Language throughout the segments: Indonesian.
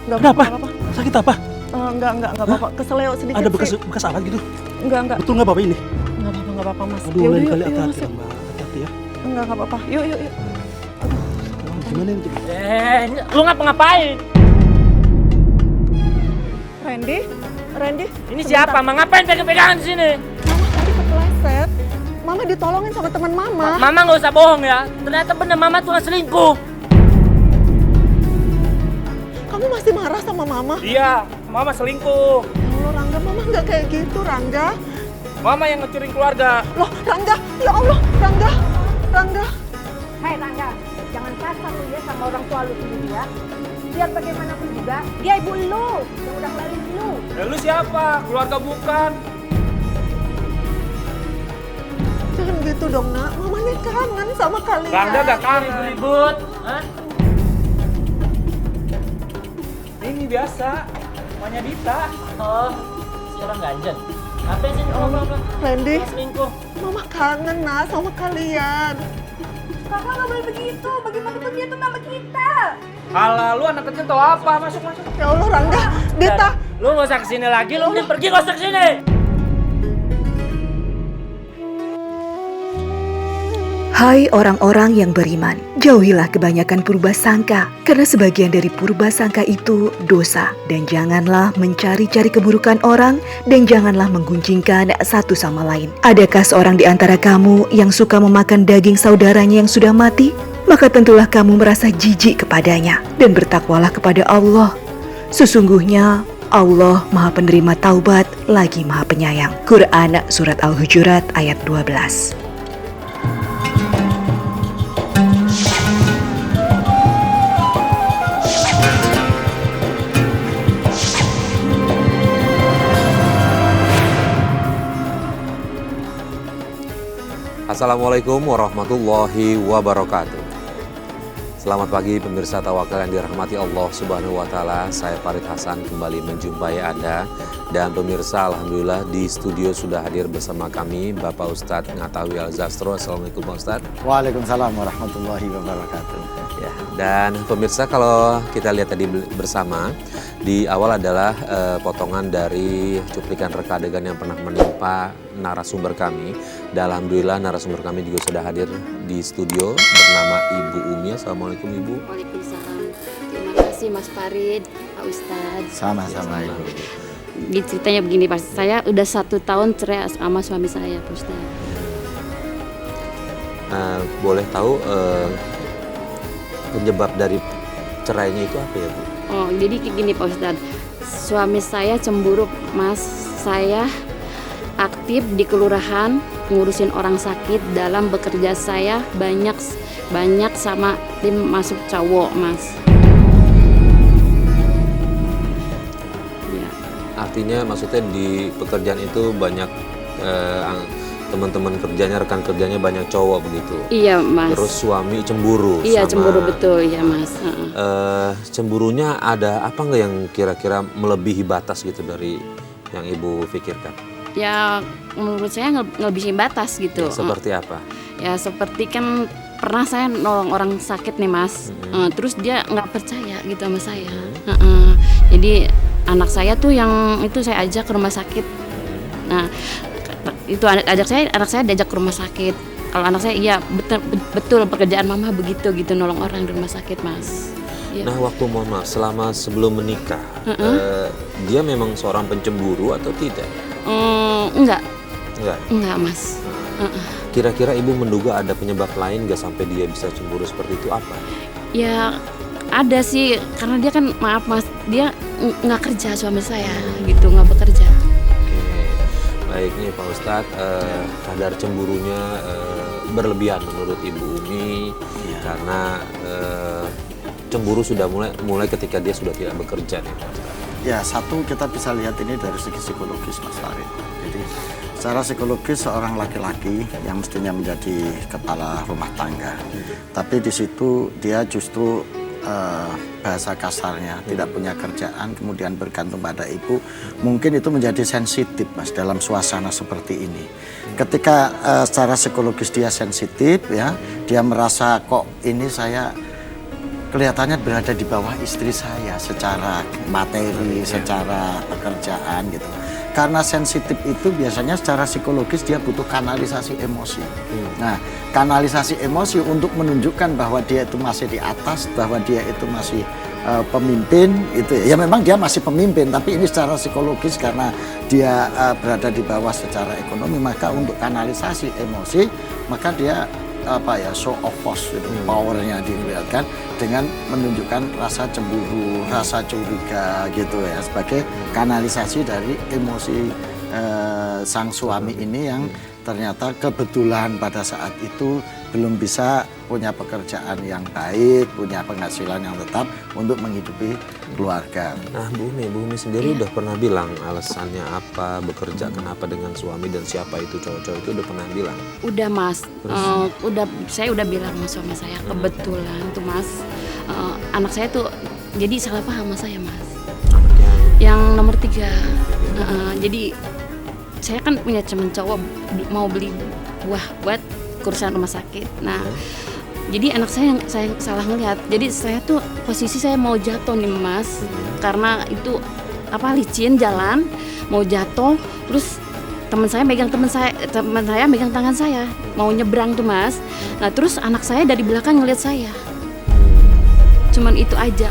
Kenapa? Apa-apa. Sakit apa? Enggak apa-apa. Keseleo sedikit Ada bekas sih. bekas apa gitu? Enggak. Betul nggak Bapak ini? Enggak apa-apa, Mas. Aduh, Yaudah, lain yuk, kali yuk, hati-hati masuk. kan, Mbak. Hati-hati ya. Enggak apa-apa. Yuk. Gimana ini? Lu ngapa-ngapain? Randy. Ini siapa? Mang ngapain pegang-pegangan di sini? Mama tadi kepleset. Mama ditolongin sama teman Mama. Mama nggak usah bohong ya. Ternyata bener Mama tuh nggak selingkuh. Kamu masih marah sama Mama? Iya, Mama selingkuh. Ya Allah, Rangga, Mama nggak kayak gitu, Rangga. Mama yang ngecurin keluarga. Loh, Rangga, ya Allah, Rangga. Hei Rangga, jangan kasar lu ya sama orang tua lu sendiri ya. Biar bagaimanapun juga, dia ibu lu yang udah ngelarin lu. Ya lu siapa? Keluarga bukan. Jangan gitu dong, Nak. Mama nih kangen sama kalian. Rangga gak kangen ribut. Hah? Ini biasa. Mamanya Dita. Oh, si orang ganjen. Apa sih ngomong-ngomong? Randy, Selingkuh. Mama kangen, Nak, sama kalian. Kakak nggak boleh begitu, bagaimanapun dia tuh mama kita. Alah, lu anak kecil tau apa? Masuk. Ya Allah, Rangga, Dita. Lu gak usah kesini lagi, lu mending pergi gak usah kesini. Hai orang-orang yang beriman, jauhilah kebanyakan purba sangka, karena sebagian dari purba sangka itu dosa. Dan janganlah mencari-cari keburukan orang, dan janganlah menggunjingkan satu sama lain. Adakah seorang di antara kamu yang suka memakan daging saudaranya yang sudah mati? Maka tentulah kamu merasa jijik kepadanya, dan bertakwalah kepada Allah. Sesungguhnya Allah Maha Penerima Taubat, lagi Maha Penyayang. Quran Surat Al-Hujurat ayat 12. Assalamualaikum warahmatullahi wabarakatuh. Selamat pagi pemirsa Tawakal yang dirahmati Allah Subhanahu wa Ta'ala. Saya Farid Hasan kembali menjumpai Anda. Dan pemirsa, alhamdulillah di studio sudah hadir bersama kami Bapak Ustadz Ngatawi Al-Zastro. Assalamualaikum Pak Ustadz. Waalaikumsalam warahmatullahi wabarakatuh. Ya, dan pemirsa, kalau kita lihat tadi bersama, di awal adalah potongan dari cuplikan reka adegan yang pernah menimpa narasumber kami. Dan alhamdulillah narasumber kami juga sudah hadir di studio bernama Ibu Umi. Assalamualaikum Ibu. Waalaikumsalam. Terima kasih Mas Farid, Pak Ustadz. Sama-sama Ibu. Ceritanya begini Pak, saya udah 1 tahun cerai sama suami saya Pak Ustadz. Boleh tahu penyebab dari cerainya itu apa ya Bu? Oh jadi kayak gini Pak Ustadz, suami saya cemburu Mas. Saya aktif di kelurahan ngurusin orang sakit, dalam bekerja saya banyak sama tim masuk cowok Mas. Ya. Artinya maksudnya di pekerjaan itu banyak teman-teman kerjanya, rekan kerjanya banyak cowok begitu. Iya Mas. Terus suami cemburu. Iya sama, cemburu betul ya Mas. Cemburunya ada apa nggak yang kira-kira melebihi batas gitu dari yang Ibu pikirkan? Ya menurut saya ngelebihin batas gitu. Ya, seperti apa? Ya seperti kan pernah saya nolong orang sakit nih Mas. Terus dia nggak percaya gitu sama saya. Jadi anak saya tuh yang itu saya ajak ke rumah sakit. Nah itu anak saya diajak ke rumah sakit. Kalau anak saya iya betul pekerjaan mama begitu gitu, nolong orang di rumah sakit Mas. Ya. Nah waktu mohon maaf selama sebelum menikah dia memang seorang pencemburu atau tidak? Enggak Mas. Kira-kira Ibu menduga ada penyebab lain nggak sampai dia bisa cemburu seperti itu apa? Ya ada sih, karena dia kan maaf Mas, dia nggak kerja suami saya gitu, nggak bekerja. Baik nih Pak Ustadz, kadar cemburunya berlebihan menurut Ibu Umi karena cemburu sudah mulai ketika dia sudah tidak bekerja nih Pak Ustadz. Ya satu kita bisa lihat ini dari segi psikologis Mas Farid. Jadi secara psikologis seorang laki-laki yang mestinya menjadi kepala rumah tangga, tapi di situ dia justru bahasa kasarnya tidak punya kerjaan, kemudian bergantung pada ibu, mungkin itu menjadi sensitif Mas dalam suasana seperti ini. Ketika secara psikologis dia sensitif ya, dia merasa kok ini saya kelihatannya berada di bawah istri saya secara materi, secara pekerjaan gitu. Karena sensitif itu biasanya secara psikologis dia butuh kanalisasi emosi. Nah, kanalisasi emosi untuk menunjukkan bahwa dia itu masih di atas, bahwa dia itu masih pemimpin, itu ya memang dia masih pemimpin, tapi ini secara psikologis karena dia berada di bawah secara ekonomi, maka untuk kanalisasi emosi, maka dia show of force gitu, powernya dilihatkan dengan menunjukkan rasa cemburu, rasa curiga gitu ya, sebagai kanalisasi dari emosi sang suami ini yang ternyata kebetulan pada saat itu belum bisa punya pekerjaan yang baik, punya penghasilan yang tetap untuk menghidupi keluarga. Nah, Bu Umi sendiri udah pernah bilang alasannya apa, bekerja kenapa dengan suami dan siapa itu cowok-cowok itu udah pernah bilang? Udah Mas, saya udah bilang sama suami saya, kebetulan tuh Mas, anak saya tuh jadi salah paham sama saya Mas. Anaknya Yang nomor 3, jadi saya kan punya teman cowok mau beli buah buat urusan rumah sakit. Nah, jadi anak saya yang saya salah ngeliat. Jadi saya tuh posisi saya mau jatuh nih Mas, karena itu licin jalan, mau jatuh, terus teman saya megang tangan saya, mau nyebrang tuh Mas. Nah, terus anak saya dari belakang ngeliat saya. Cuman itu aja.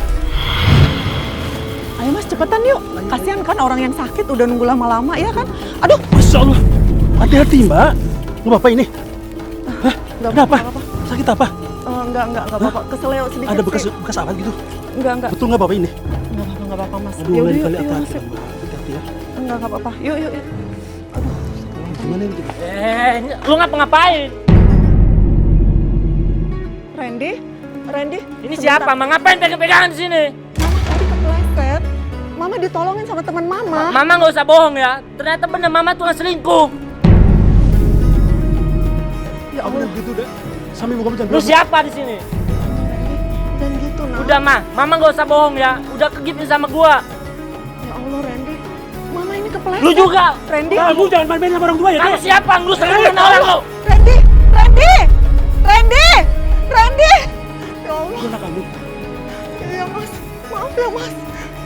Ayo Mas, cepetan yuk. Kasihan kan orang yang sakit udah nunggu lama-lama ya kan. Aduh, Masya Allah, hati-hati Mbak. Lu Bapak ini? Hah? nggak Kenapa? apa-apa. Sakit apa? Enggak apa-apa. Keseleo sedikit. Ada bekas sih. apa gitu? Enggak. Betul nggak Bapak ini? Enggak apa-apa Mas. Aduh, lain kali hati-hati Mas. Mbak. Hati-hati ya. Enggak apa-apa. Yuk. Gimana ini? Lu ngapa-ngapain? Randy. Ini siapa? Ngapain pegang-pegangan di sini? Mama tadi kepleset. Mama ditolongin sama teman Mama. Mama nggak usah bohong ya. Ternyata bener Mama tuh nggak selingkuh. Ya Allah. Gitu deh. Sambil buka jangan. Lu siapa di sini? Dan gitu nah. Udah Mama nggak usah bohong ya. Udah kegipin sama gua. Ya Allah Randy. Mama ini kepleset. Lu juga. Randy. Kamu jangan main-main sama orang tua ya. Kamu siapa? Lu selingkuhin orang lu. Randy. Ya Allah. Anak kamu. Iya Mas. Maaf ya Mas.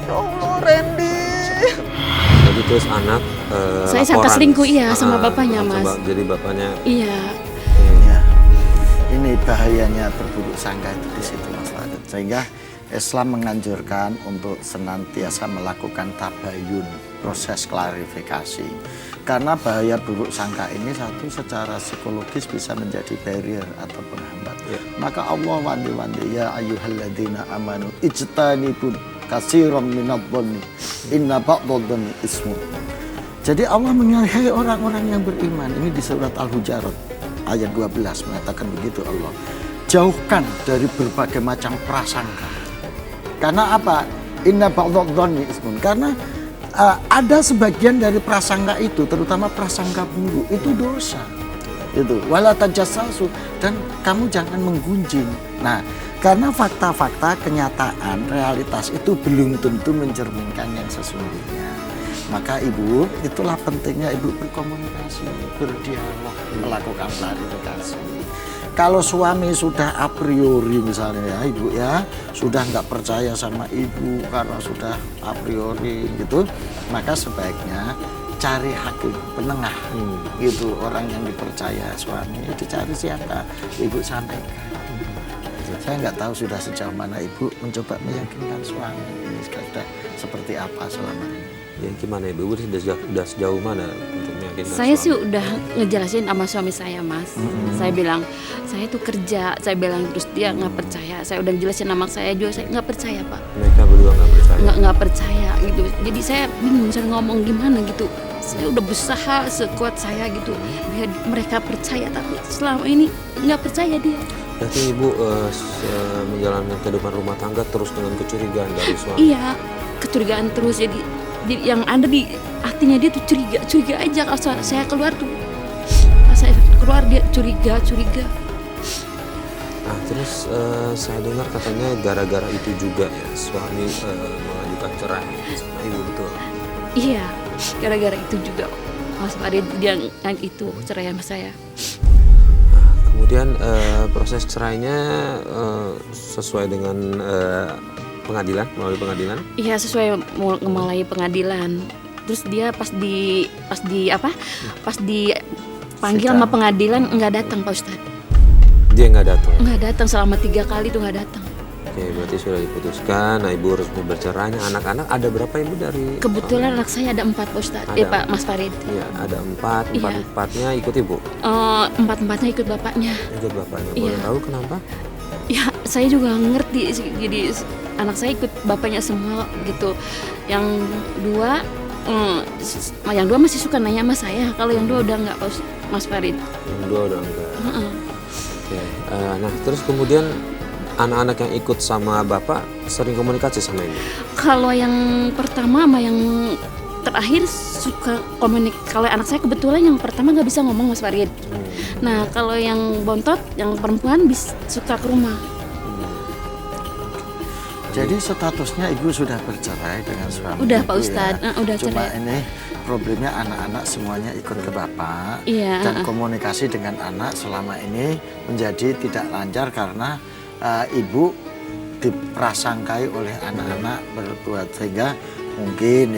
Ya Allah Randy. Jadi terus anak Saya sangka selingkuh, iya, sama bapaknya, Mas. Jadi bapaknya. Iya. Ya, ini bahayanya berburuk sangka itu di situ Mas Farid. Sehingga Islam menganjurkan untuk senantiasa melakukan tabayun, proses klarifikasi. Karena bahaya buruk sangka ini satu secara psikologis bisa menjadi barrier atau penghambat. Ya. Maka Allah wanti-wanti ya ayyuhalladzina amanu ijtanibun katsiran minadh-dhanni inna ba'dadh-dhanni ismun. Jadi Allah mengingatkan orang-orang yang beriman. Ini di surat Al-Hujurat ayat 12 mengatakan begitu Allah. Jauhkan dari berbagai macam prasangka. Karena apa? Inna ba'dadh-dhanni ismun. Karena ada sebagian dari prasangka itu, terutama prasangka buruk, itu dosa. Itu wala tajassasu, dan kamu jangan menggunjing. Nah, karena fakta-fakta, kenyataan, realitas itu belum tentu mencerminkan yang sesungguhnya. Maka ibu, itulah pentingnya ibu berkomunikasi, berdialog, melakukan klarifikasi. Kalau suami sudah a priori misalnya ya ibu ya, sudah nggak percaya sama ibu karena sudah a priori gitu, maka sebaiknya cari hakim penengah gitu, orang yang dipercaya suami. Dicari siapa? Ibu sampaikan. Saya nggak tahu sudah sejauh mana ibu mencoba meyakinkan suami ini sudah seperti apa selama ini. Ya gimana Ibu? Udah sejauh mana untuk meyakinkan Saya suami? sih udah ngejelasin sama suami saya Mas. Saya bilang saya tuh kerja, saya bilang, terus dia nggak percaya. Saya udah jelasin sama saya juga, saya nggak percaya Pak. Mereka berdua nggak percaya. Nggak percaya gitu. Jadi saya bingung saya ngomong gimana gitu. Saya udah berusaha sekuat saya gitu biar mereka percaya, tapi selama ini nggak percaya dia. Berarti Ibu menjalankan kehidupan rumah tangga terus dengan kecurigaan dari suami. Iya, kecurigaan terus. Jadi yang ada di hatinya dia tuh curiga aja. Kalau saya keluar tuh, pas saya keluar dia curiga. Nah terus saya dengar katanya gara-gara itu juga ya suami mengajukan cerai sama Ibu, betul? Iya, gara-gara itu juga Mas Farid dia itu cerai sama saya. Nah, Kemudian proses cerainya sesuai dengan pengadilan, melalui pengadilan? Iya, sesuai melalui pengadilan. Terus dia pas dipanggil sama pengadilan nggak datang Pak Ustadz. Dia nggak datang? Nggak datang, selama 3 kali tuh nggak datang. Oke, berarti sudah diputuskan. Nah, ibu resmi bercerai. Anak-anak ada berapa ibu dari? Kebetulan anak saya ada 4 Pak Ustadz. Pak Mas Farid. Iya, ada 4. Iya. 4-4-nya ikut ibu? 4-4-nya ikut bapaknya. Ikut bapaknya. Iya. Boleh tahu kenapa? Ya, saya juga ngerti. Jadi anak saya ikut bapaknya semua gitu. Yang 2 masih suka nanya sama saya. Kalau yang 2 udah nggak, Mas Farid. Yang 2 udah enggak. Oke. Nah, terus kemudian anak-anak yang ikut sama bapak sering komunikasi sama ibu? Kalau yang pertama sama yang terakhir suka kalau anak saya kebetulan yang pertama nggak bisa ngomong Mas Farid. Nah, kalau yang bontot, yang perempuan suka ke rumah. Jadi statusnya ibu sudah bercerai dengan suami? Udah Pak Ustadz, ya. udah Cuma cerai. ini problemnya anak-anak semuanya ikut ke bapak. Iya. Dan komunikasi dengan anak selama ini menjadi tidak lancar karena ibu diprasangkai oleh anak-anak berbuat, sehingga mungkin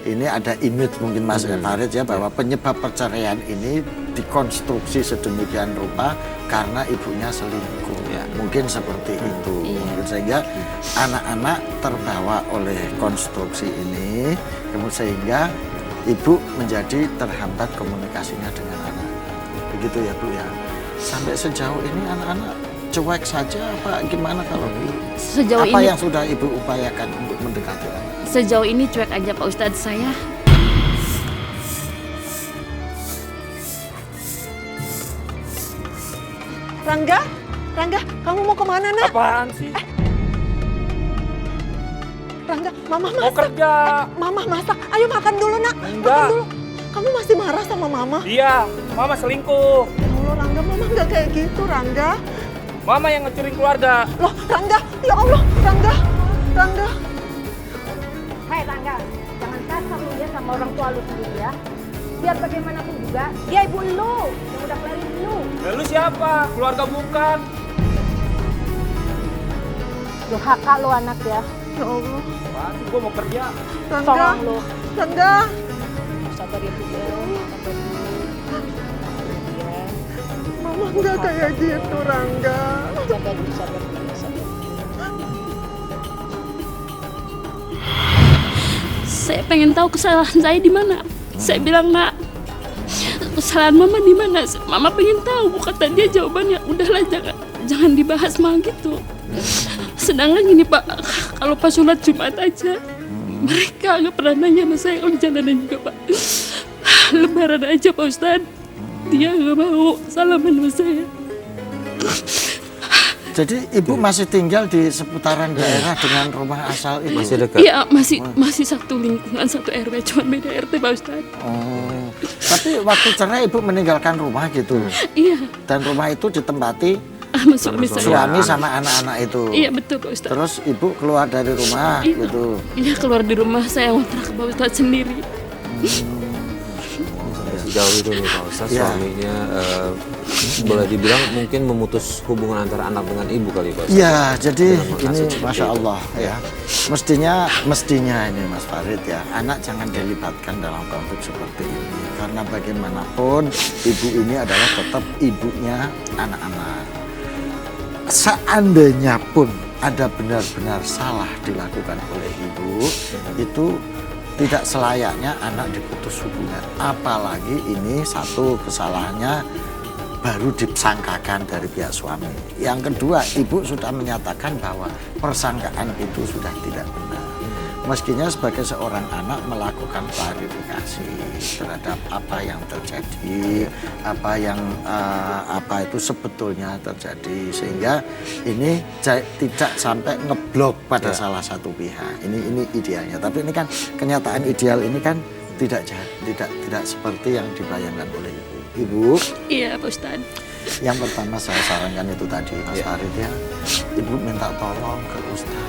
ini ada image mungkin Mas Farid ya, bahwa penyebab perceraian ini dikonstruksi sedemikian rupa karena ibunya selingkuh ya, mungkin seperti itu. Sehingga anak-anak terbawa oleh konstruksi ini, sehingga ibu menjadi terhambat komunikasinya dengan anak. Begitu ya Bu ya. Sampai sejauh ini anak-anak cuek saja apa gimana kalau sejauh apa ini, yang sudah ibu upayakan untuk mendekati anak? Sejauh ini cuek aja Pak Ustadz. Saya Rangga, kamu mau kemana nak? Apaan sih? Rangga, mama Mau masak. kerja. Mama masak. Ayo makan dulu nak. Enggak. Makan dulu. Kamu masih marah sama mama? Iya, mama selingkuh. Ya Allah Rangga, mama nggak kayak gitu Rangga. Mama yang ngecurin keluarga. Loh Rangga, ya Allah Rangga. Hei Rangga, jangan kasar lu ya sama orang tua lu sendiri ya. Biar bagaimanapun juga, dia ibu lu yang udah kelarin lu. Lalu siapa? Keluarga bukan. Durhaka lu anak ya. Ya Allah. Apaan sih? Gue mau kerja. Rangga. Tolong lu. Rangga. Sabar ya Bu ya. Sabar dulu. Ya. Mama nggak kayak gitu Rangga. Sabar dulu. Saya pengen tahu kesalahan saya di mana. Saya bilang, "Nak, kesalahan mama di mana?" Mama pengen tahu. Kata dia jawabannya, "Udahlah, jangan dibahas mah gitu." Sedangkan gini Pak, kalau pas sholat Jumat aja, mereka nggak pernah nanya sama saya kalau di jalanan juga Pak. Lebaran aja Pak Ustadz, dia nggak mau salaman sama saya. Jadi ibu masih tinggal di seputaran daerah dengan rumah asal itu? Masih dekat? Iya, masih satu lingkungan, satu RW, cuma beda RT Pak Ustadz. Oh, tapi waktu cerai ibu meninggalkan rumah gitu? Iya, Dan rumah itu ditempati sama suami saya. suami sama anak-anak itu? Iya betul Pak Ustadz. Terus ibu keluar dari rumah Iya. gitu? Iya, keluar di rumah saya ngontrak Pak Ustadz sendiri. Sampai sejauh itu nih Pak Ustadz, Ya. suaminya boleh dibilang mungkin memutus hubungan antara anak dengan ibu kali Pak Ustadz? Iya, jadi Dengan ini maksud seperti Masya itu. Allah ya. Mestinya ini Mas Farid ya, anak jangan dilibatkan dalam konflik seperti ini. Karena bagaimanapun ibu ini adalah tetap ibunya anak-anak. Seandainya pun ada benar-benar salah dilakukan oleh ibu, itu tidak selayaknya anak diputus hubungan. Apalagi ini satu kesalahannya baru disangkakan dari pihak suami. Yang kedua, ibu sudah menyatakan bahwa persangkaan itu sudah tidak benar. Mestinya sebagai seorang anak melakukan klarifikasi terhadap apa yang terjadi, apa itu sebetulnya terjadi, sehingga ini tidak sampai ngeblok pada salah satu pihak. Ini idealnya. Tapi ini kan kenyataan ideal ini kan tidak seperti yang dibayangkan oleh ibu. Ibu, Iya Pak Ustadz. yang pertama saya sarankan itu tadi Mas Farid ya, ibu minta tolong ke ustaz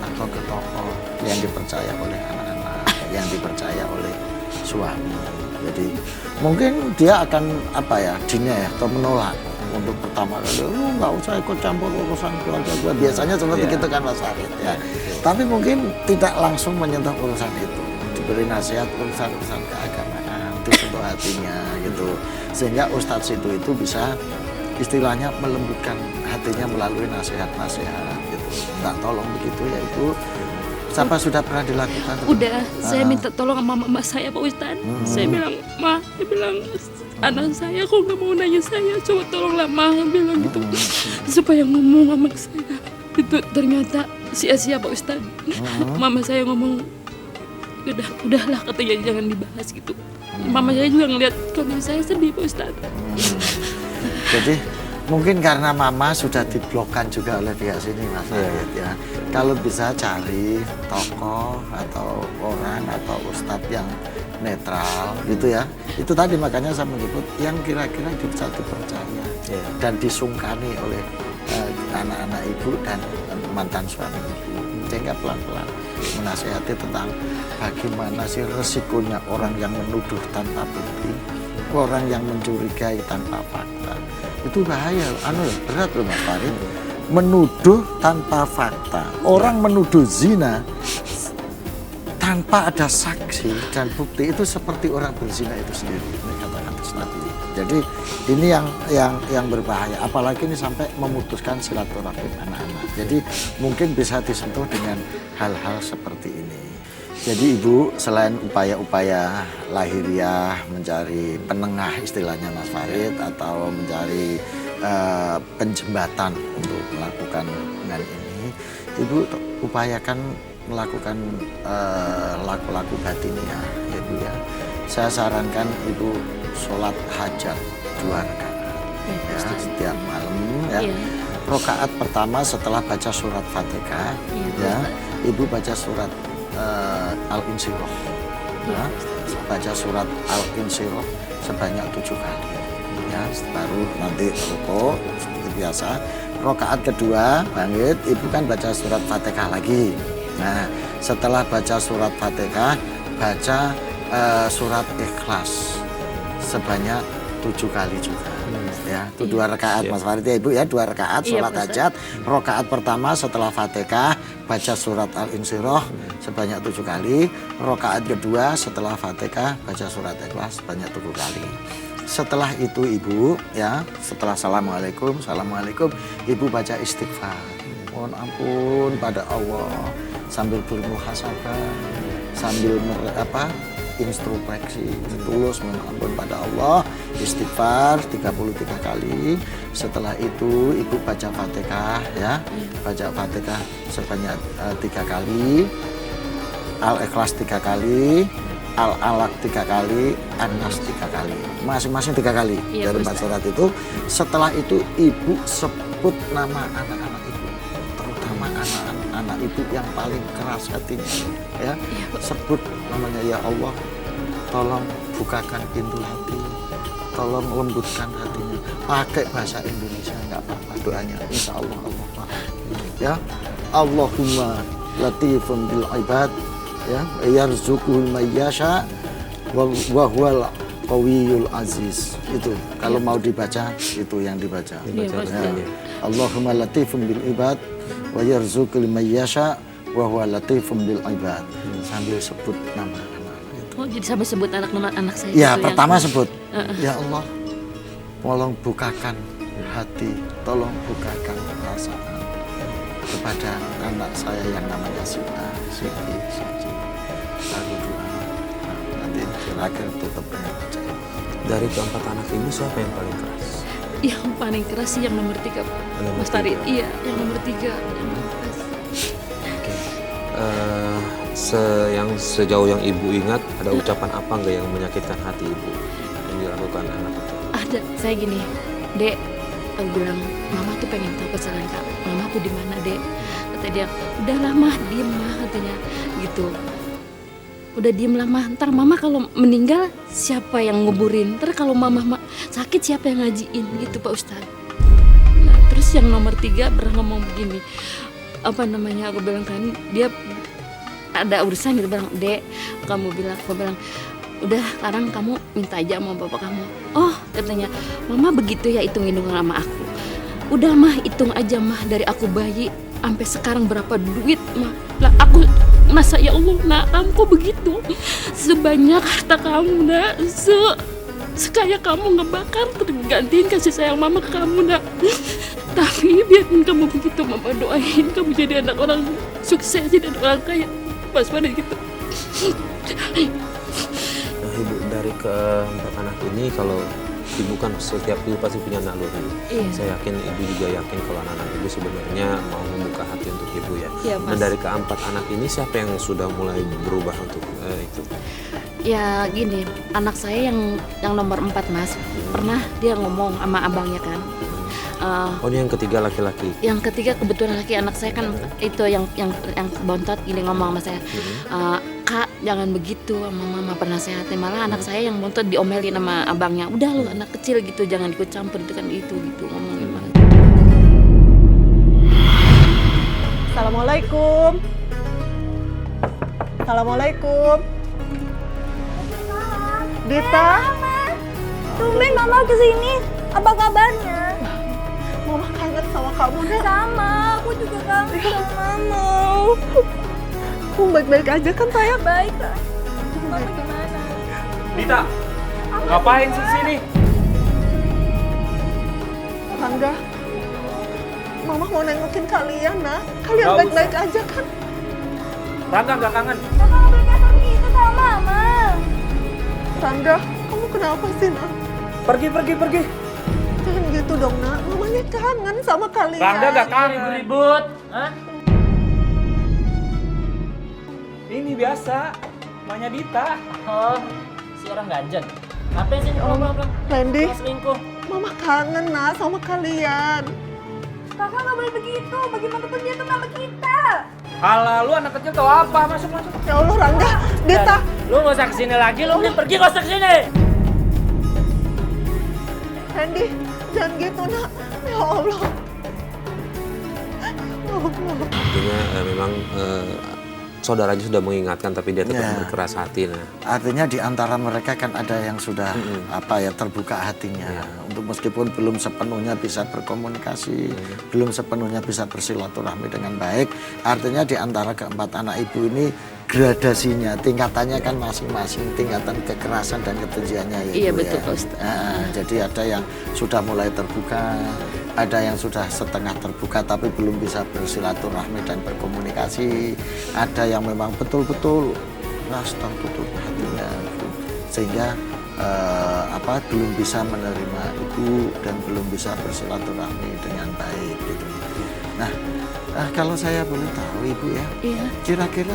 atau ke tokoh yang dipercaya oleh anak-anak, yang dipercaya oleh suami. Jadi mungkin dia akan deny atau menolak untuk pertama kali, lu nggak usah ikut campur urusan keluarga gue. Biasanya seperti itu kan Mas Farid ya. Tapi mungkin tidak langsung menyentuh urusan itu, diberi nasihat urusan keagamaan, disentuh hatinya gitu, sehingga Ustadz itu bisa istilahnya melembutkan hatinya melalui nasihat-nasihat gitu. Nggak tolong begitu ya Ibu. Siapa sudah pernah dilakukan? Udah, saya minta tolong sama mama saya Pak Ustadz. Saya bilang, Ma, dia bilang, anak saya kok nggak mau nanya saya, coba tolonglah Ma, bilang gitu, supaya ngomong sama saya. Itu ternyata sia-sia Pak Ustadz. Mama saya ngomong, udahlah katanya jangan dibahas gitu. Mama saya juga ngeliat kondisi saya sedih Pak Ustadz. Jadi mungkin karena Mama sudah diblokkan juga oleh pihak sini Mas Farid ya. Kalau bisa cari tokoh atau orang atau ustadz yang netral gitu ya. Itu tadi makanya saya menyebut yang kira-kira bisa dipercaya dan disungkani oleh anak-anak ibu dan mantan suami ibu. Sehingga pelan-pelan menasihati tentang bagaimana sih resikonya orang yang menuduh tanpa bukti, orang yang mencurigai tanpa fakta. Itu bahaya, berat loh Mas Farid. Menuduh tanpa fakta. Orang menuduh zina tanpa ada saksi dan bukti itu seperti orang berzina itu sendiri. Ini kata-kata Nabi. Jadi ini yang berbahaya. Apalagi ini sampai memutuskan silaturahim anak-anak. Jadi mungkin bisa disentuh dengan hal-hal seperti ini. Jadi Ibu, selain upaya-upaya lahiriah mencari penengah istilahnya Mas Farid atau mencari penjembatan untuk melakukan dengan ini, Ibu upayakan melakukan laku-laku batiniah ya Bu ya. Saya sarankan Ibu sholat hajat 2 rakaat ya, setiap malam ya. Rakaat pertama setelah baca surat Fatihah ya, Ibu baca surat Al-Insyirah ya, baca surat Al-Insyirah sebanyak 7 kali ya, baru nanti rukuk seperti biasa. Rakaat kedua bangkit, Ibu kan baca surat Fatihah lagi. Nah setelah baca surat Fatihah, baca surat Ikhlas sebanyak 7 kali juga ya. Itu 2 rakaat Mas Farid ya Ibu ya, 2 rakaat sholat hajat. Rakaat pertama setelah Fatihah baca surat Al-Insyirah sebanyak 7 kali. Rakaat kedua setelah Fatihah baca surat Ikhlas sebanyak 7 kali. Setelah itu Ibu ya, setelah Assalamualaikum, Ibu baca istighfar, mohon ampun pada Allah, sambil bermuhasabah, sambil introspeksi, tulus mohon ampun pada Allah, istighfar 33 kali. Setelah itu Ibu baca Fatihah ya, baca Fatihah sebanyak 3 kali, Al-Ikhlas 3 kali, Al-Alaq 3 kali, An-Nas 3 kali, masing-masing 3 kali dari 4 surat itu. Setelah itu Ibu sebut nama anak-anak Ibu, terutama anak-anak Ibu yang paling keras hatinya ya, sebut namanya, ya Allah tolong bukakan pintu hati, tolong lembutkan hatinya, pakai bahasa Indonesia nggak apa-apa doanya, insya Allah Allah paham ya. Allahumma latifun bil ibad ya, yarzuqul mayyasha wa huwal qawiyul aziz. Itu kalau mau dibaca itu yang dibaca ya. Allahumma latifun bil ibad wa yarzuqul mayyasha wa huwa latifun bil ibad, sambil sebut nama anak itu. Oh, jadi sampai sebut anak saya ya gitu pertama sebut ya Allah tolong bukakan hati, tolong bukakan perasaan kepada anak saya yang namanya Sita, Siti, lalu doa. Nanti terakhir tutup dengan baca. Dari keempat anak ini siapa yang paling keras? Yang paling keras sih yang nomor 3 Pak Mas Farid. Iya, yang nomor 3 yang keras. Yang sejauh yang Ibu ingat, ada ucapan apa enggak yang menyakitkan hati Ibu yang dilakukan anak itu? Ada, saya gini, Dek, aku bilang, Mama tuh pengen tahu kesalahan Kak. Mama tuh di mana, Dek? Kata dia, udahlah Mah, diem Mah, katanya gitu. Udah diem lah Mah, ntar Mama kalau meninggal siapa yang nguburin? Ntar kalau Mama sakit siapa yang ngajiin? Gitu Pak Ustadz. Nah terus yang nomor 3 pernah ngomong begini, apa namanya, aku bilang kan, dia ada urusan gitu, bilang, Dek, aku bilang, udah sekarang kamu minta aja sama bapak kamu. Oh Katanya, mama begitu ya hitung-hitung sama aku. Udah mah hitung aja mah dari aku bayi sampai sekarang berapa duit mah. Lah aku masa ya Allah nak kamu kok begitu? Sebanyak harta kamu nak, sekaya kamu nggak bakal tergantiin kasih sayang mama ke kamu nak. Tapi biarpun kamu begitu, mama doain kamu jadi anak orang sukses, jadi anak orang kaya. Mas pada gitu. Nah ibu, dari keempat anak ini kalau ibu kan setiap ibu pasti punya naluri. Iya. Saya yakin ibu juga yakin kalau anak-anak ibu sebenarnya mau membuka hati untuk ibu ya. Iya, Dan Mas. dari keempat anak ini siapa yang sudah mulai berubah untuk itu? Ya gini, anak saya yang nomor 4 Mas, pernah dia ngomong sama abangnya kan. Oh ini yang ketiga laki-laki. Yang ketiga kebetulan laki anak saya kan itu yang bontot gini ngomong sama saya. Kak jangan begitu sama mama, penasehatin. Malah anak saya yang bontot diomelin sama abangnya. Udah lu anak kecil gitu, jangan ikut campur itu kan itu gitu ngomongin malah. Assalamualaikum. Assalamualaikum. Dita. Tumben mama kesini. Apa kabarnya? Mama kangen sama kamu, Nak. Sama, aku juga kangen sama mama. Kamu baik-baik aja kan, sayang? Baik kan? Mama gimana? Dita, ngapain sih sini? Rangga, Mama mau nengokin kalian, Nak. Kalian Nggak baik-baik aja kan? Rangga nggak kangen? Mama nggak boleh kasar gitu sama mama. Rangga, kamu kenapa sih, Nak? Pergi. Jangan gitu dong, Nak. Mamanya kangen sama kalian. Rangga nggak kangen. Ribut, hah? Ini biasa, mamanya Dita. Oh, si orang ganjen. Ngapain sih pulang-pulang? Randy, Pulang selingkuh. Mama kangen, Nak, sama kalian. Kakak nggak boleh begitu. Bagaimanapun dia tuh mama kita. Alah, lu anak kecil tau apa? Masuk. Ya Allah, Rangga. Dita. Lu nggak usah kesini lagi, lu mending pergi nggak usah kesini. Randy, jangan gitu, Nak. Ya Allah. Artinya memang saudaranya sudah mengingatkan tapi dia tetap berkeras hati. Nah. Artinya di antara mereka kan ada yang sudah terbuka hatinya. Untuk meskipun belum sepenuhnya bisa berkomunikasi, belum sepenuhnya bisa bersilaturahmi dengan baik. Artinya di antara keempat anak ibu ini gradasinya, tingkatannya kan masing-masing, tingkatan kekerasan dan kebenciannya. Iya Ibu, betul ya. Pak Ustadz. Jadi ada yang sudah mulai terbuka, ada yang sudah setengah terbuka tapi belum bisa bersilaturahmi dan berkomunikasi, ada yang memang betul-betul keras tertutup hatinya, sehingga belum bisa menerima ibu dan belum bisa bersilaturahmi dengan baik gitu. Nah, kalau saya boleh tahu ibu ya, Iya. kira-kira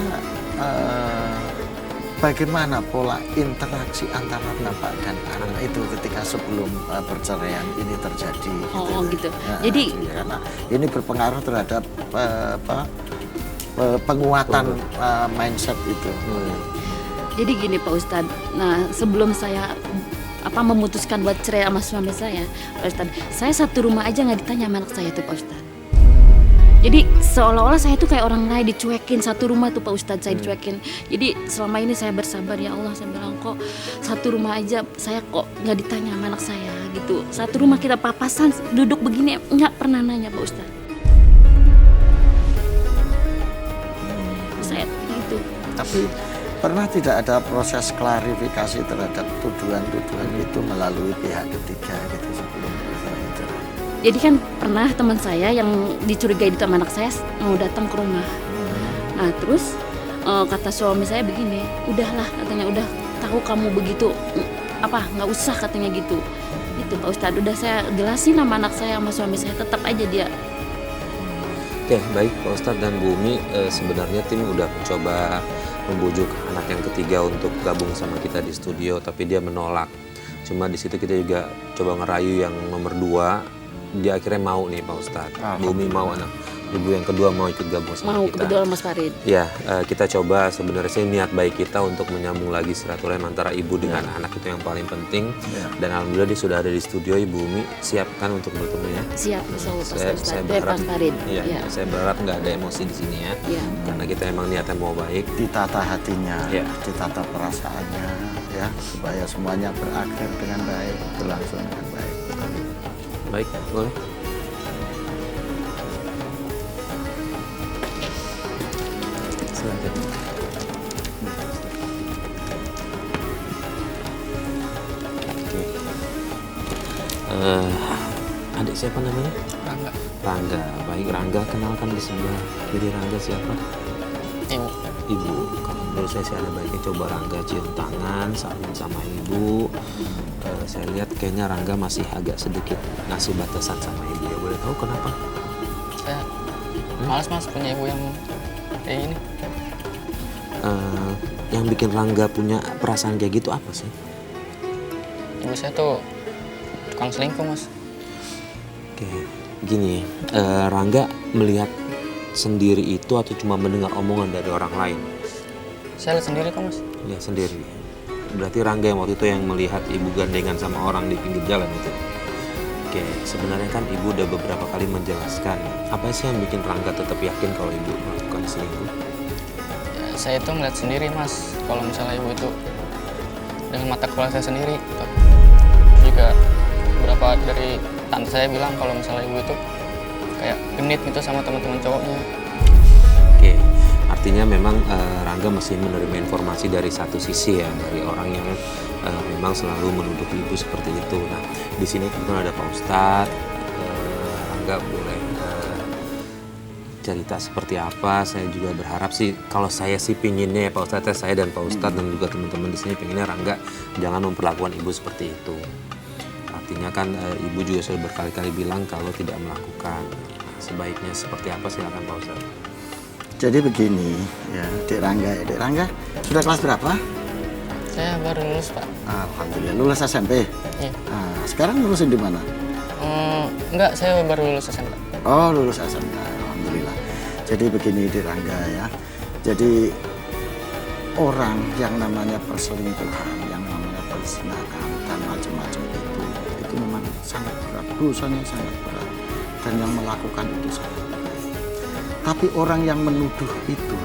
bagaimana pola interaksi antara bapak dan anak itu ketika sebelum perceraian ini terjadi? Oh gitu. Nah, Jadi karena ini berpengaruh terhadap penguatan mindset itu. Jadi gini Pak Ustadz, nah sebelum saya memutuskan buat cerai sama suami saya, Pak Ustadz, saya satu rumah aja nggak ditanya sama anak saya tuh Pak Ustadz. Jadi seolah-olah saya tuh kayak orang lain, dicuekin satu rumah tuh Pak Ustadz, saya dicuekin. Jadi selama ini saya bersabar, ya Allah, saya bilang kok satu rumah aja saya kok nggak ditanya sama anak saya gitu. Satu rumah kita papasan duduk begini nggak pernah nanya Pak Ustadz. Saya gitu. Tapi pernah tidak ada proses klarifikasi terhadap tuduhan-tuduhan itu melalui pihak ketiga gitu sebelum itu? Jadi kan pernah teman saya yang dicurigai itu sama anak saya mau datang ke rumah. Nah terus kata suami saya begini, udahlah katanya, udah tahu kamu begitu, nggak usah katanya gitu. Itu Pak Ustadz, udah saya jelasin sama anak saya sama suami saya, tetap aja dia. Oke, baik Pak Ustadz dan Bu Umi, sebenarnya tim udah mencoba membujuk anak yang ketiga untuk gabung sama kita di studio, tapi dia menolak. Cuma di situ kita juga coba ngerayu yang nomor 2, dia akhirnya mau nih Pak Ustadz. Bu Umi mau, anak ibu yang kedua mau ikut gabung sama Mau kita. kebetulan Mas Farid. Ya, kita coba sebenarnya sih niat baik kita untuk menyambung lagi silaturahmi antara ibu dengan anak itu yang paling penting. Dan alhamdulillah dia sudah ada di studio. Ibu Umi siapkan untuk bertemu ya. Siap, bersama Pak Saya Ustadz. berharap, Mas Farid. ya, Ya. saya berharap nggak ada emosi di sini ya. Ya. Karena kita emang niatnya mau baik. Ditata hatinya, Ya. ditata perasaannya, ya, supaya semuanya berakhir dengan baik, berlangsung dengan baik. Baik, boleh. Silakan. Adik siapa namanya? Rangga. Rangga. Baik, Rangga, kenalkan di sebelah kiri Rangga siapa? Ibu. Ibu. Kalau menurut saya sih ada baiknya coba Rangga cium tangan, saling sama ibu. Saya lihat kayaknya Rangga masih agak sedikit ngasih batasan sama ibu ya. Boleh tahu kenapa? Saya malas mas punya ibu yang kayak gini. Yang bikin Rangga punya perasaan kayak gitu apa sih? Ibu saya tuh tukang selingkuh mas. Oke, gini, Rangga melihat sendiri itu atau cuma mendengar omongan dari orang lain? Saya lihat sendiri kok mas. Lihat sendiri. Berarti Rangga yang waktu itu yang melihat ibu gandengan sama orang di pinggir jalan itu. Oke, sebenarnya kan ibu udah beberapa kali menjelaskan. Apa sih yang bikin Rangga tetap yakin kalau ibu melakukan selingkuh? Ya, saya itu ngeliat sendiri mas. Kalau misalnya ibu itu dengan mata kepala saya sendiri. Juga beberapa dari tante saya bilang kalau misalnya ibu itu kayak genit gitu sama teman-teman cowoknya. Oke, artinya memang Rangga masih menerima informasi dari satu sisi ya, dari orang yang memang selalu menuduh ibu seperti itu. Nah, di sini kebetulan ada Pak Ustadz. Rangga boleh cerita seperti apa? Saya juga berharap sih, kalau saya sih pinginnya ya Pak Ustadz, saya dan Pak Ustadz dan juga teman-teman di sini pinginnya Rangga jangan memperlakukan ibu seperti itu. Artinya kan ibu juga sudah berkali-kali bilang kalau tidak melakukan. Nah, sebaiknya seperti apa, silakan Pak Ustadz. Jadi begini ya, Dek Rangga. Dek Rangga sudah kelas berapa? Saya baru lulus Pak. Alhamdulillah, lulus SMP. Iya. Nah, sekarang lulusin di mana? Enggak, saya baru lulus SMP. Oh, lulus SMP. Alhamdulillah. Jadi begini Dek Rangga ya. Jadi orang yang namanya perselingkuhan, yang namanya perzinahan dan macam-macam itu memang sangat berat, dosanya sangat berat, dan yang melakukan itu sangat berat. Tapi orang yang menuduh itu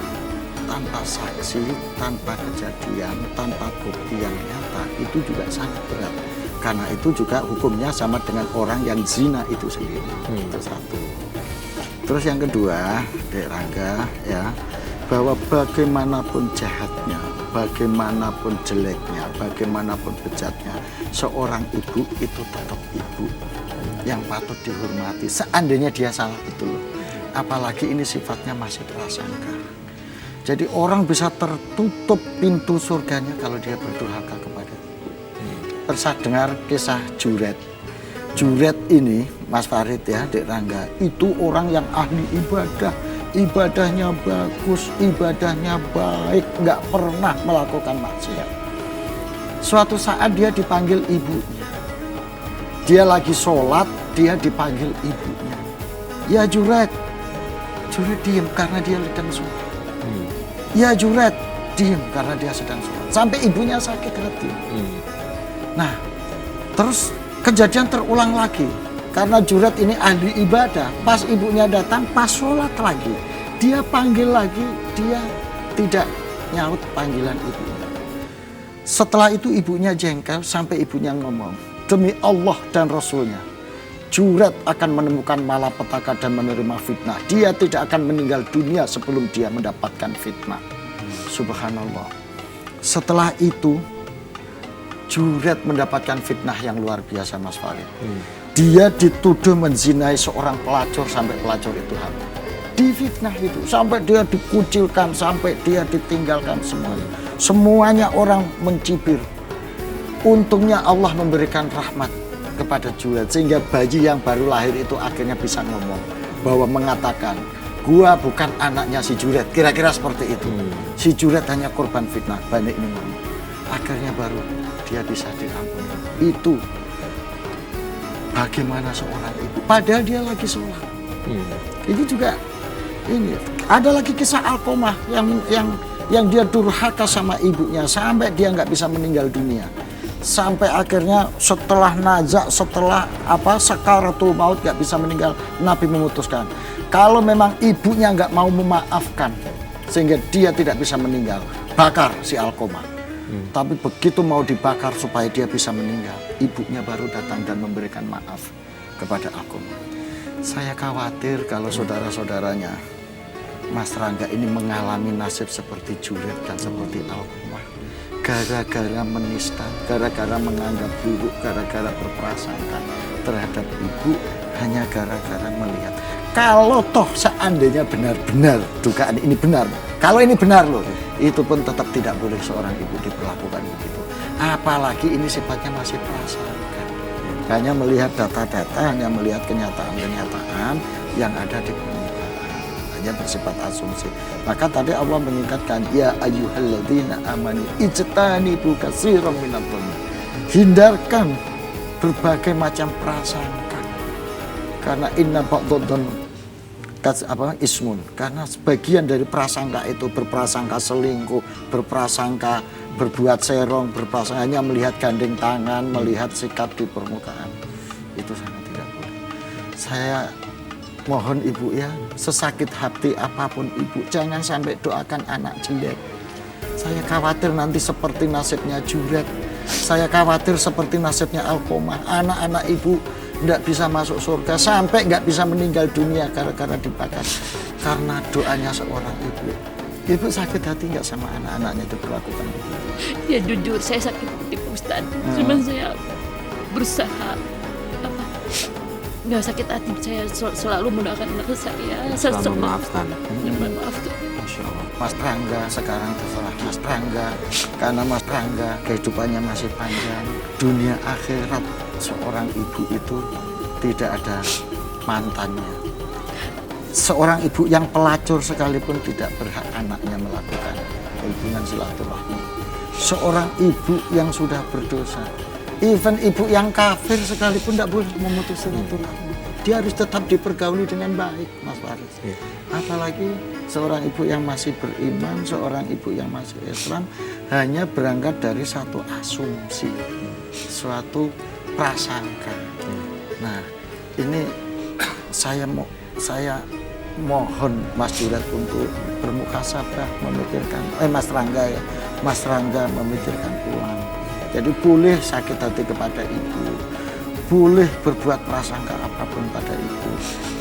tanpa saksi, tanpa kejadian, tanpa bukti yang nyata, itu juga sangat berat. Karena itu juga hukumnya sama dengan orang yang zina itu sendiri. Itu satu. Terus yang kedua, Dek Rangga ya, bahwa bagaimanapun jahatnya, bagaimanapun jeleknya, bagaimanapun bejatnya, seorang ibu itu tetap ibu yang patut dihormati. Seandainya dia salah betul, apalagi ini sifatnya masih prasangka. Jadi orang bisa tertutup pintu surganya kalau dia berdurhaka kepada ibu. Saya dengar kisah Juret. Juret ini, Mas Farid ya, Dek Rangga, itu orang yang ahli ibadah. Ibadahnya bagus, ibadahnya baik, nggak pernah melakukan maksiat. Suatu saat dia dipanggil ibunya. Dia lagi sholat, dia dipanggil ibunya. Ya Juret. Juret diem karena dia sedang sholat. Ya Juret, diem karena dia sedang sholat. Sampai ibunya sakit hati. Nah, terus kejadian terulang lagi. Karena Juret ini ahli ibadah, pas ibunya datang, pas sholat lagi, dia panggil lagi, dia tidak nyaut panggilan ibunya. Setelah itu ibunya jengkel, sampai ibunya ngomong, demi Allah dan Rasulnya, Juret akan menemukan malapetaka dan menerima fitnah. Dia tidak akan meninggal dunia sebelum dia mendapatkan fitnah. Subhanallah. Setelah itu, Juret mendapatkan fitnah yang luar biasa, Mas Farid. Dia dituduh menzinai seorang pelacur sampai pelacur itu hamil. Difitnah itu sampai dia dikucilkan, sampai dia ditinggalkan semuanya. Semuanya orang mencibir. Untungnya Allah memberikan rahmat kepada Juret sehingga bayi yang baru lahir itu akhirnya bisa ngomong bahwa mengatakan, gua bukan anaknya si Juret. Kira-kira seperti itu. Si Juret hanya korban fitnah. Banyak ini ngomong. Akhirnya baru dia bisa diampuni. Itu bagaimana seorang ibu, padahal dia lagi sholat. Ini juga ini ada lagi kisah Alqamah yang dia durhaka sama ibunya sampai dia nggak bisa meninggal dunia, sampai akhirnya setelah nazak, setelah sakaratul maut nggak bisa meninggal, Nabi memutuskan kalau memang ibunya nggak mau memaafkan sehingga dia tidak bisa meninggal, bakar si Alqamah. Tapi begitu mau dibakar supaya dia bisa meninggal, ibunya baru datang dan memberikan maaf kepada Alkomah. Saya khawatir kalau saudara-saudaranya Mas Rangga ini mengalami nasib seperti Juret dan seperti Alkomah. Gara-gara menista, gara-gara menganggap buruk, gara-gara berprasangka terhadap ibu, hanya gara-gara melihat. Kalau toh seandainya benar-benar dugaan ini benar, kalau ini benar loh, itu pun tetap tidak boleh seorang ibu diperlakukan begitu. Apalagi ini sifatnya masih prasangka. Hanya melihat data-data, hanya melihat kenyataan-kenyataan yang ada di permukaan, hanya bersifat asumsi. Maka tadi Allah mengingatkan, ya ayyuhalladzina amanu ijtanibu katsiran minadh-dhanni. Hindarkan berbagai macam prasangka. Karena inna ba'dadh-dhanni ismun, karena sebagian dari prasangka itu berprasangka selingkuh, berprasangka berbuat serong, berprasangka hanya melihat gandeng tangan, melihat sikap di permukaan, itu sangat tidak boleh. Saya mohon ibu ya, sesakit hati apapun ibu, jangan sampai doakan anak jelek. Saya khawatir nanti seperti nasibnya Juret, saya khawatir seperti nasibnya Alkomah, anak-anak ibu tidak bisa masuk surga, sampai nggak bisa meninggal dunia gara-gara dibakar karena doanya seorang ibu. Ibu sakit hati nggak sama anak-anaknya diperlakukan begitu? Ya jujur saya sakit hati Pak Ustadz. Cuman saya berusaha nggak sakit hati. Saya selalu mendoakan anak saya. Selalu memaafkan. Memaafkan. Masya Allah. Mas Rangga sekarang terserah Mas Rangga, karena Mas Rangga kehidupannya masih panjang. Dunia akhirat seorang ibu itu tidak ada mantannya. Seorang ibu yang pelacur sekalipun tidak berhak anaknya melakukan hubungan silaturahmi. Seorang ibu yang sudah berdosa, even ibu yang kafir sekalipun tidak boleh memutus silaturahmi. Dia harus tetap dipergauli dengan baik, Mas Faris. Apalagi seorang ibu yang masih beriman, seorang ibu yang masih Islam, hanya berangkat dari satu asumsi, suatu prasangka. Nah, ini saya mohon Mas Juret untuk bermukasabah, memikirkan, Mas Rangga ya, Mas Rangga memikirkan ulang. Jadi boleh sakit hati kepada ibu, boleh berbuat prasangka apapun pada ibu,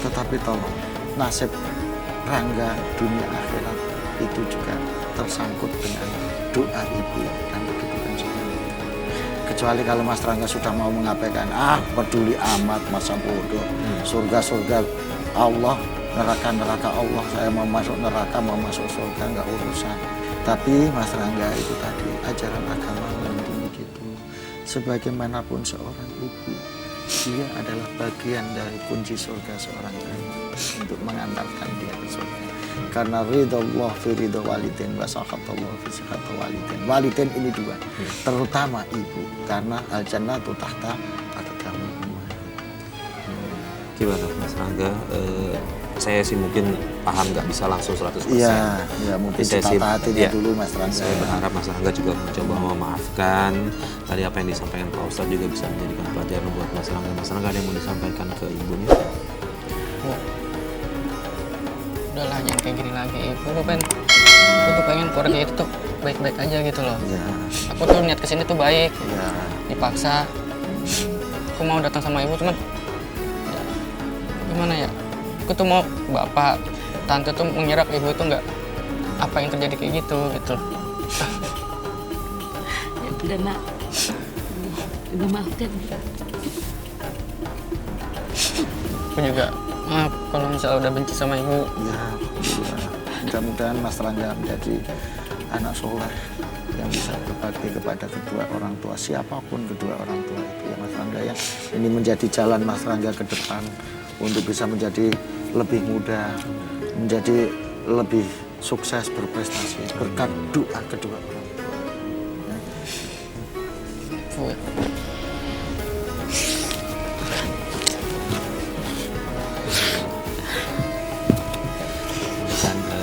tetapi tolong nasib Rangga dunia akhirat itu juga tersangkut dengan doa ibu dan kedudukan seorang ibu. Kecuali kalau Mas Rangga sudah mau mengabaikan, peduli amat masa bodoh, surga-surga Allah, neraka-neraka Allah, saya mau masuk neraka, mau masuk surga, nggak urusan. Tapi Mas Rangga itu tadi, ajaran agama menuntun begitu. Sebagaimanapun seorang ibu, dia adalah bagian dari kunci surga seorang ibu untuk mengantarkan dia ke surga. Karena ridha Allah fi ridha walidin wa sakhatullah fi sakhatul walidin. Walidin ini dua, terutama ibu, karena al-jannatu tahta aqdamil ummahat. Gimana Mas Rangga? Saya sih mungkin paham nggak bisa langsung 100%. Iya, mungkin ditata hatinya dulu Mas Rangga. Saya berharap Mas Rangga juga mencoba memaafkan. Tadi apa yang disampaikan Pak Ustadz juga bisa menjadikan pelajaran buat Mas Rangga. Mas Rangga ada yang mau disampaikan ke ibunya? Udahlah, jangan kayak gini lagi. Aku tuh pengen keluarga itu tuh baik-baik aja gitu loh. Ya. Aku tuh niat kesini tuh baik. Ya. Dipaksa. Aku mau datang sama ibu, cuman ya, gimana ya? Aku tuh mau bapak, tante tuh mengira ibu itu nggak apa yang terjadi kayak gitu. Ya udah nak, udah maafkan. Aku juga maaf kalau misalnya udah benci sama ibu. Ya, mudah-mudahan Mas Rangga menjadi anak soleh yang bisa berbakti kepada kedua orang tua, siapapun kedua orang tua itu ya Mas Rangga ya. Ini menjadi jalan Mas Rangga ke depan untuk bisa menjadi lebih muda, menjadi lebih sukses berprestasi berkat doa kedua orang tua. Ya.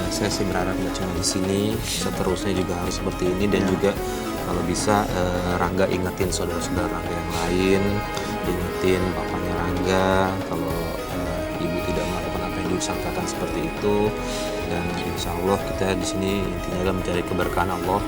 Saya sih berharap nggak cuma di sini, seterusnya juga harus seperti ini dan juga kalau bisa Rangga ingetin saudara-saudara Rangga yang lain, ingetin bapaknya Rangga kalau ibu tidak melakukan apa yang diusahakan seperti itu, dan insya Allah kita di sini intinya adalah mencari keberkahan Allah.